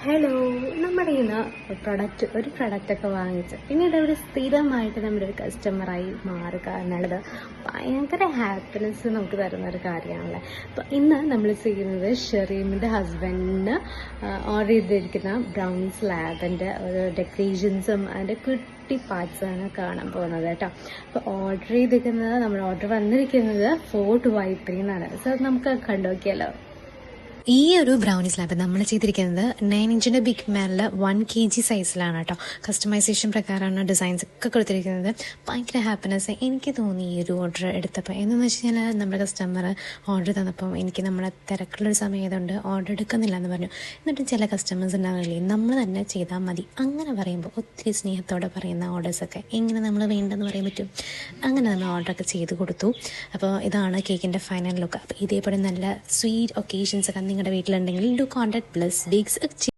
Hello, നമ്മുടെ ഇന്ന് ഒരു പ്രൊഡക്റ്റൊക്കെ വാങ്ങിച്ച് പിന്നീട് ഒരു സ്ഥിരമായിട്ട് നമ്മുടെ ഒരു കസ്റ്റമറായി മാറുക എന്നുള്ളത് ഭയങ്കര ഹാപ്പിനെസ് നമുക്ക് തരുന്ന ഒരു കാര്യമാണല്ലേ. അപ്പോൾ ഇന്ന് നമ്മൾ ചെയ്യുന്നത് ഷെറീമിൻ്റെ ഹസ്ബൻഡിന് ഓർഡർ ചെയ്തിരിക്കുന്ന ബ്രൗൺ സ്ലാബിൻ്റെ ഒരു ഡെക്കറേഷൻസും അതിൻ്റെ കുട്ടി പാർട്സാണ് കാണാൻ പോകുന്നത് കേട്ടോ. അപ്പോൾ ഓർഡർ ചെയ്തിരിക്കുന്നത്, നമ്മുടെ ഓർഡർ വന്നിരിക്കുന്നത് 4/3 എന്നാണ്. സോ നമുക്ക് കണ്ടു നോക്കിയാലോ. ഈ ഒരു ബ്രൗണി സ്ലാബ് നമ്മൾ ചെയ്തിരിക്കുന്നത് 9 ഇഞ്ചിൻ്റെ ബിഗ് മാനിൽ 1 kg സൈസിലാണ് കേട്ടോ. കസ്റ്റമൈസേഷൻ പ്രകാരമാണ് ഡിസൈൻസ് ഒക്കെ കൊടുത്തിരിക്കുന്നത്. ഭയങ്കര ഹാപ്പിനെസ് എനിക്ക് തോന്നി ഈ ഒരു ഓർഡർ എടുത്തപ്പോൾ. എന്താണെന്ന് വെച്ച് കഴിഞ്ഞാൽ നമ്മുടെ കസ്റ്റമർ ഓർഡർ തന്നപ്പോൾ എനിക്ക് നമ്മളെ തിരക്കുള്ളൊരു സമയത്തുകൊണ്ട് ഓർഡർ എടുക്കുന്നില്ല എന്ന് പറഞ്ഞു. എന്നിട്ട് ചില കസ്റ്റമേഴ്സ് ഉണ്ടാവില്ലേ, നമ്മൾ തന്നെ ചെയ്താൽ മതി അങ്ങനെ പറയുമ്പോൾ ഒത്തിരി സ്നേഹത്തോടെ പറയുന്ന ഓർഡേഴ്സൊക്കെ എങ്ങനെ നമ്മൾ വേണ്ടെന്ന് പറയാൻ പറ്റും. അങ്ങനെ നമ്മൾ ഓർഡറൊക്കെ ചെയ്ത് കൊടുത്തു. അപ്പോൾ ഇതാണ് കേക്കിൻ്റെ ഫൈനൽ ലുക്ക്. അപ്പോൾ ഇതേപോലെ നല്ല സ്വീറ്റ് ഒക്കേഷൻസ് ഒക്കെ നിങ്ങളുടെ വീട്ടിലുണ്ടെങ്കിൽ ഡു കോൺടാക്ട് ബ്ലെസ് ബേക്സ്.